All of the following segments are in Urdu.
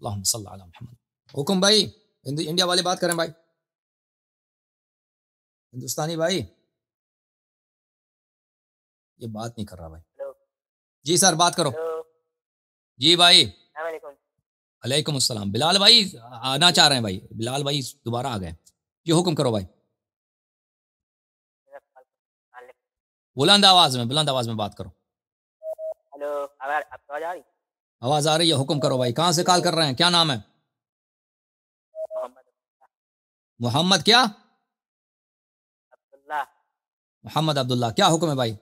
اللہم صلی علی محمد. حکم بھائی انڈیا والے بات کریں بھائی, ہندوستانی بھائی یہ بات نہیں کر رہا بھائی. جی سر بات کرو. جی بھائی السلام علیکم. علیکم السلام. بلال بھائی آنا چاہ رہے ہیں بھائی, بلال بھائی دوبارہ آ گئے. یہ حکم کرو بھائی, بلند آواز میں بات کرو. ہلو, آپ کو آواز آ رہی؟ آواز آ رہی ہے, حکم کرو بھائی. کہاں سے کال کر رہے ہیں, کیا نام ہے؟ محمد محمد کیا؟ عبداللہ. محمد عبداللہ. کیا حکم ہے بھائی؟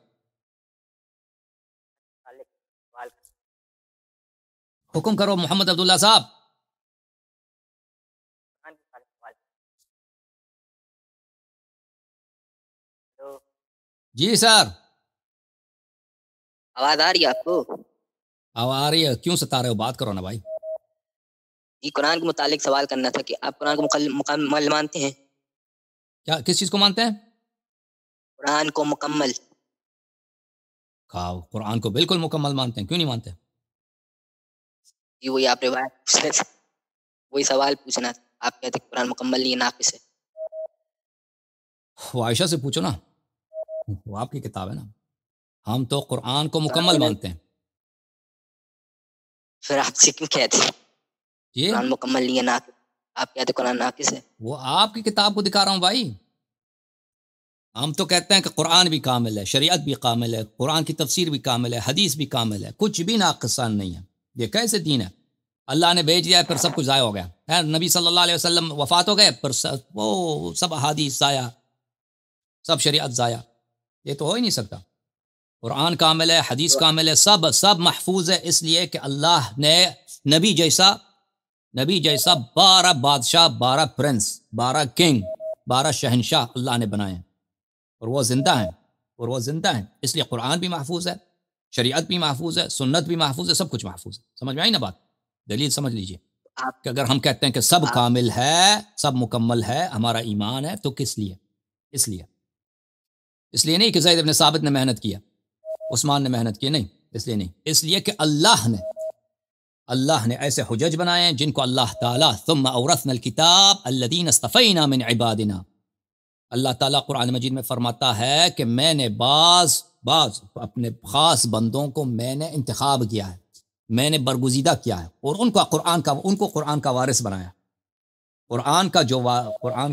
حکم کرو محمد عبداللہ صاحب. جی سر آواز آ رہی ہے آپ کو؟ آواز آ رہی ہے. کیوں ستا رہے ہو, بات کرو نا بھائی. جی قرآن کے متعلق سوال کرنا تھا کہ آپ قرآن کو مکمل مانتے ہیں؟ کیا کس چیز کو مانتے ہیں؟ قرآن کو مکمل. قرآن کو بالکل مکمل مانتے ہیں, کیوں نہیں مانتے؟ جی وہی آپ روایت وہی سوال پوچھنا تھا. آپ کہتے ہیں قرآن مکمل نہیں, ناقص ہے. وہ عائشہ سے پوچھو نا, وہ آپ کی کتاب ہے نا. ہم تو قرآن کو مکمل مانتے ہیں. پھر آپ سے کیوں کہتے ہیں یہ قرآن مکمل نہیں ہے, ناقص؟ آپ کہتے ہیں قرآن ناقص ہے. وہ آپ کی کتاب کو دکھا رہا ہوں بھائی. ہم تو کہتے ہیں کہ قرآن بھی کامل ہے, شریعت بھی کامل ہے, قرآن کی تفسیر بھی کامل ہے, حدیث بھی کامل ہے, کچھ بھی ناقصان نہیں ہے. یہ کیسے دین ہے؟ اللہ نے بھیج دیا پھر سب کچھ ضائع ہو گیا. نبی صلی اللہ علیہ وسلم وفات ہو گئے پھر وہ سب احادیث ضائع, سب شریعت ضائع. یہ تو ہو ہی نہیں سکتا. قرآن کامل ہے, حدیث کامل ہے, سب محفوظ ہے. اس لیے کہ اللہ نے نبی جیسا 12 بادشاہ, 12 پرنس, 12 کنگ, 12 شہنشاہ اللہ نے بنائے ہیں, اور وہ زندہ ہیں. اس لیے قرآن بھی محفوظ ہے, شریعت بھی محفوظ ہے, سنت بھی محفوظ ہے, سب کچھ محفوظ ہے. سمجھ میں آئی نا بات؟ دلیل سمجھ لیجئے کہ اگر ہم کہتے ہیں کہ سب کامل ہے, سب مکمل ہے, ہمارا ایمان ہے, تو کس لیے؟ اس لیے نہیں کہ زید بن ثابت نے محنت کیا, عثمان نے محنت کی, نہیں, اس لیے نہیں. اس لیے کہ اللہ نے ایسے حجج بنائے ہیں جن کو اللہ تعالیٰ ثم اورثنا الکتاب الذین اصطفینا من عبادنا, اللہ تعالیٰ قرآن مجید میں فرماتا ہے کہ میں نے بعض اپنے خاص بندوں کو میں نے انتخاب کیا ہے, میں نے برگزیدہ کیا ہے, اور ان کو قرآن کا وارث بنایا. قرآن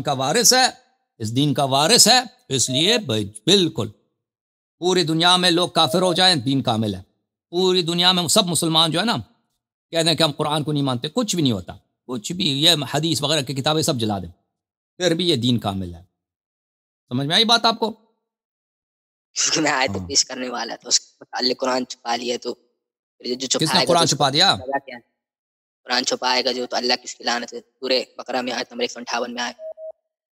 کا وارث ہے, اس دین کا وارث ہے. اس لیے بالکل پوری دنیا میں لوگ کافر ہو جائیں, دین کامل ہے. پوری دنیا میں سب مسلمان جو ہے نا کہتے ہیں کہ ہم قرآن کو نہیں مانتے, کچھ بھی نہیں ہوتا, کچھ بھی. یہ حدیث وغیرہ کی کتابیں سب جلا دیں, پھر بھی یہ دین کامل ہے. سمجھ میں آئی بات آپ کو؟ کیونکہ میں آیت پیش کرنے والا تھا, اس کے متعلق قرآن چھپا لیا, تو جو کس نے چھپائے گا قرآن چھپا دیا؟ قرآن چھپائے گا جو, تو اللہ کی اس کی لعنت ہے. سورہ بقرہ میں آیت نمبر 158 میں آئے.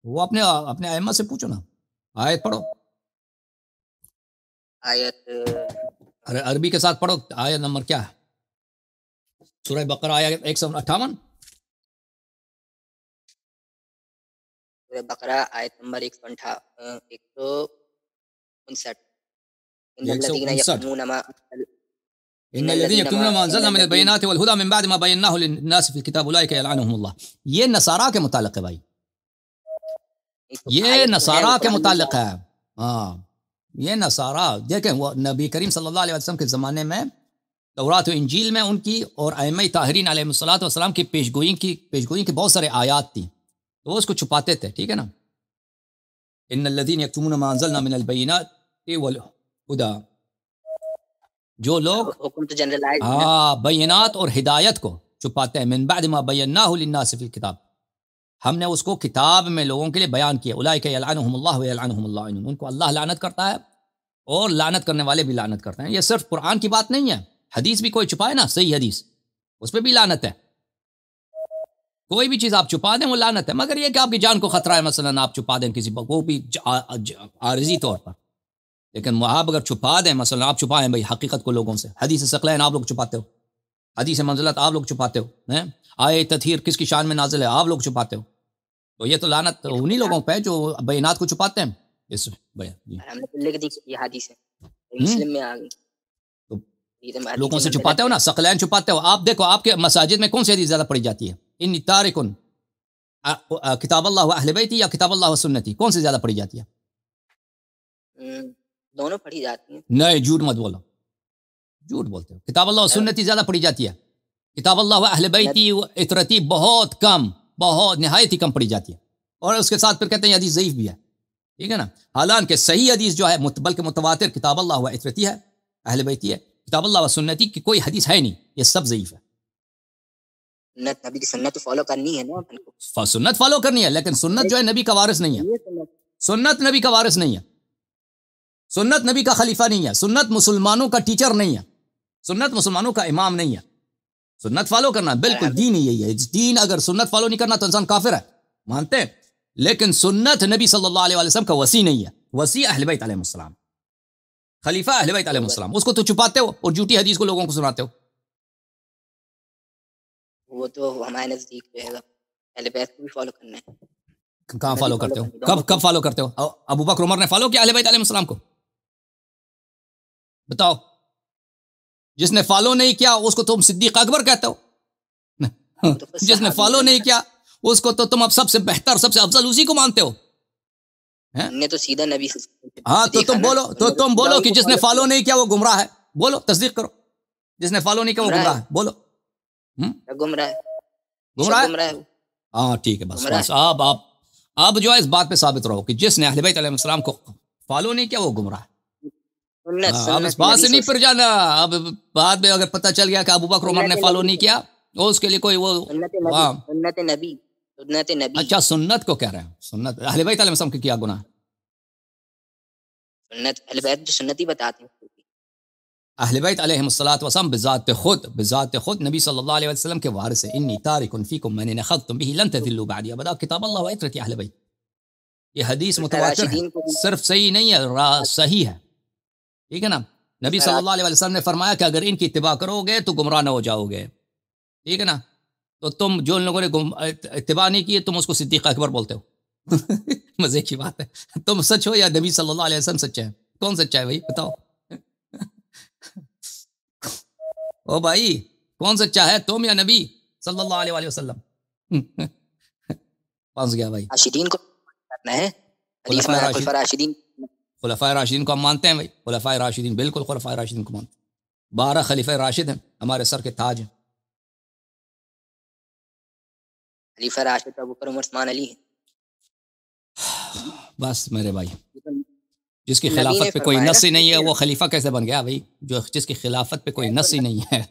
وہ اپنے ائمہ سے پوچھو نا, آیت پڑھو, آیت عربی کے ساتھ پڑھو. آیت نمبر کیا ہے؟ سورہ بقرہ آیت 158. سورہ بقرہ آیت نمبر 159. ان الذين يكتمون ما ان الذين يكتمون ما انزلنا من البينات والهدى من بعد ما بيناه للناس في الكتاب اولئك يلعنهم الله. یہ نصارا کے متعلق ہے بھائی, یہ نصارا کے متعلق ہے. ہاں یہ نصارا دیکھیں, وہ نبی کریم صلی اللہ علیہ وسلم کے زمانے میں تورات و انجیل میں ان کی اور ائمہ طاہرین علیہ الصلوۃ والسلام کی پیشگوئی کی بہت سارے آیات تھیں, تو وہ اس کو چھپاتے تھے. ٹھیک ہے نا. ان الذين يكتمون ما انزلنا من البينات والهدى, جو لوگ بینات اور ہدایت کو چھپاتے ہیں, من بعد ما بیناہ للناس فی الکتاب, ہم نے اس کو کتاب میں لوگوں کے لیے بیان کیا. اولئک یلعنہم اللہ ویلعنہم اللاعنون, ان کو اللہ لعنت کرتا ہے اور لعنت کرنے والے بھی لعنت کرتے ہیں. یہ صرف قرآن کی بات نہیں ہے, حدیث بھی کوئی چھپائے نا, صحیح حدیث, اس پہ بھی لعنت ہے. کوئی بھی چیز آپ چھپا دیں وہ لعنت ہے, مگر یہ کہ آپ کی جان کو خطرہ ہے, مثلا آپ چھپا دیں کسی وہ بھی عارضی طور پر. لیکن آپ اگر چھپا دیں, مثلا آپ چھپائیں بھائی حقیقت کو لوگوں سے, حدیث ثقلین آپ لوگ چھپاتے ہو, حدیث منزلت آپ لوگ چھپاتے ہو, آیے تطہیر کس کی شان میں نازل ہے آپ لوگ چھپاتے ہو, تو یہ تو لعنت انہی لوگوں پہ جو بینات کو چھپاتے ہیں. اس بیان ہم نے لکھ دی یہ حدیث ہے, مسلم میں آ گئی. لوگوں سے چھپاتے ہو نا، ثقلین چھپاتے ہو. آپ دیکھو آپ کے مساجد میں کون سی حدیث زیادہ پڑھی جاتی ہے؟ انی تارکن کتاب اللہ و اہل بیتی یا کتاب اللہ و سنتی، کون سی زیادہ پڑھی جاتی ہے؟ دونوں پڑھی جاتی ہیں. نہیں، جھوٹ مت بولو، جھوٹ بولتے ہو. کتاب اللہ و سنتی زیادہ پڑھی جاتی ہے. کتاب اللہ و اہل بیتی و اطرتی بہت کم، بہت نہایت ہی کم پڑھی جاتی ہے. اور اس کے ساتھ پھر کہتے ہیں حدیث ضعیف بھی ہے. ٹھیک ہے نا. حالانکہ صحیح حدیث جو ہے بلکہ متواتر کتاب اللہ و اطرتی ہے، اہل بیتی ہے. کتاب اللہ و سنتی کی کوئی حدیث ہے نہیں، یہ سب ضعیف ہے. نبی کی سنت فالو کرنی ہے نا، سنت فالو کرنی ہے، لیکن سنت جو ہے نبی کا وارث نہیں ہے. سنت نبی کا وارث نہیں ہے، سنت نبی کا خلیفہ نہیں ہے، سنت مسلمانوں کا ٹیچر نہیں ہے، سنت مسلمانوں کا امام نہیں ہے. سنت فالو کرنا بالکل دین ہی یہی ہے. دین اگر سنت فالو نہیں کرنا تو انسان کافر ہے، مانتے ہیں. لیکن سنت نبی صلی اللہ علیہ وسلم کا وصی نہیں ہے. وصی اہل بیت علیہ السلام، خلیفہ اہل بیت علیہ السلام. اس کو تو چھپاتے ہو اور جھوٹی حدیث کو لوگوں کو سناتے ہو. وہ تو ہمارے نزدیک جو ہے اہل بیت کو بھی فالو کرنا ہے. کہاں فالو کرتے ہو؟ کب فالو کرتے ہو؟ ابو بکر عمر نے فالو کیا اہل بیت علیہ السلام کو؟ بتاؤ. جس نے فالو نہیں کیا اس کو تم صدیق اکبر کہتے ہو. جس نے فالو نہیں کیا اس کو تو تم اب سب سے بہتر، سب سے افضل اسی کو مانتے ہو. نے تو سیدھا نبی سے ہاں تو تم بولو کہ جس نے فالو نہیں کیا وہ گمراہ ہے. بولو، تصدیق کرو. جس نے فالو نہیں کیا وہ گمراہ ہے. بولو. گمراہ ہے. ہاں ٹھیک ہے، بس آپ جو ہے اس بات پہ ثابت رہو کہ جس نے اہل بیت علیہ السلام کو فالو نہیں کیا وہ گمراہ ہے. اب اس بات سے نہیں پھر جانا. اب بعد میں اگر پتہ چل گیا کہ ابو بکر عمر نے فالو نہیں کیا وہ اس کے لیے کوئی وہ سنت نبی. اچھا سنت کو کہہ رہے ہیں. سنت اہل بیت علیہ السلام کی کیا گناہ؟ سنت اہل بیت جو سنت ہی بتاتے ہیں. اہل بیت علیہ السلام بذات خود نبی صلی اللہ علیہ وسلم کے وارث ہیں. انی تارک فیکم من نخذتم به لن تذلوا بعدی ابدا، کتاب اللہ و اطرتی اہل بیت. یہ حدیث متواتر ہے، صرف صحیح نہیں ہے، صحیح ہے. ٹھیک ہے نا. نبی صلی اللہ علیہ وسلم نے فرمایا کہ اگر ان کی اتباع کرو گے تو گمراہ نہ ہو جاؤ گے. ٹھیک ہے نا. تو تم جو لوگوں نے اتباع نہیں کی تم اس کو صدیق اکبر بولتے ہو. مزے کی بات ہے. تم سچ ہو یا نبی صلی اللہ علیہ وسلم سچا ہے؟ کون سچا ہے بھائی بتاؤ. او بھائی کون سچا ہے، تم یا نبی صلی اللہ علیہ وسلم؟ پھنس گیا بھائی. راشدین کو کرنا ہے. خلفائے راشدین کو ہم مانتے ہیں بھائی. خلفائے راشدین بالکل خلفائے راشدین کو مانتے ہیں. 12 خلیفہ راشد ہیں، ہمارے سر کے تاج ہیں. خلیفہ راشد ابو بکر عمر عثمان علی ہیں. بس میرے بھائی جس کی خلافت پہ کوئی نص ہی نہیں ہے وہ خلیفہ کیسے بن گیا بھائی؟ جس کی خلافت پہ کوئی نص ہی نہیں ہے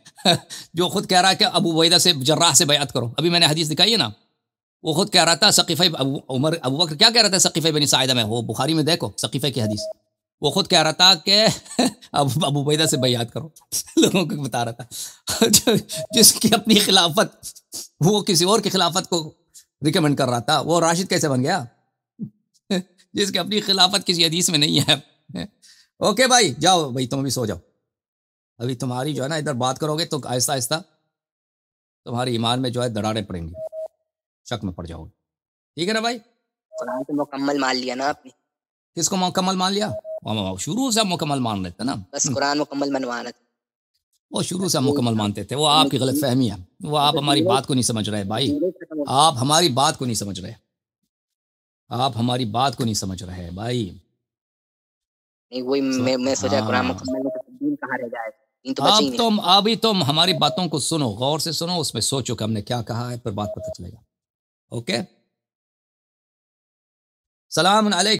جو خود کہہ رہا ہے کہ ابو عبیدہ سے جراح سے بیعت کرو. ابھی میں نے حدیث دکھائی ہے نا، وہ خود کہہ رہا تھا سقیفہ ابو بکر کیا کہہ رہا تھا سقیفہ بنی ساعدہ میں، وہ بخاری میں دیکھو سقیفہ کی حدیث. وہ خود کہہ رہا تھا کہ ابو عبیدہ سے بیعت کرو. لوگوں کو بتا رہا تھا جس کی اپنی خلافت وہ کسی اور کی خلافت کو ریکمینڈ کر رہا تھا، وہ راشد کیسے بن گیا جس کی اپنی خلافت کسی حدیث میں نہیں ہے. اوکے بھائی جاؤ بھائی تم ابھی سو جاؤ. ابھی تمہاری جو ہے نا ادھر بات کرو گے تو آہستہ آہستہ تمہاری ایمان میں جو ہے دراڑیں پڑیں گی، شک میں پڑ جاؤ گے. ٹھیک ہے نا بھائی. قرآن کو مکمل مان لیا نا آپ نے. کس کو مکمل مان لیا؟ شروع سے مکمل مان لیتے نا. بس قرآن مکمل منوانا تھا. وہ شروع سے مکمل مانتے تھے. وہ آپ کی غلط فہمی ہے. وہ آپ ہماری بات کو نہیں سمجھ رہے بھائی. آپ ہماری بات کو نہیں سمجھ رہے. آپ ہماری بات کو نہیں سمجھ رہے بھائی. نہیں وہی میں سوچا قرآن مکمل دین کہاں رہ جائے. دین تو بچے ہی نہیں. ابھی تم ہماری باتوں کو سنو، غور سے سنو، اس میں سوچو کہ ہم نے کیا کہا ہے، پھر بات پتہ چلے گا. اوکے. سلام علیکم.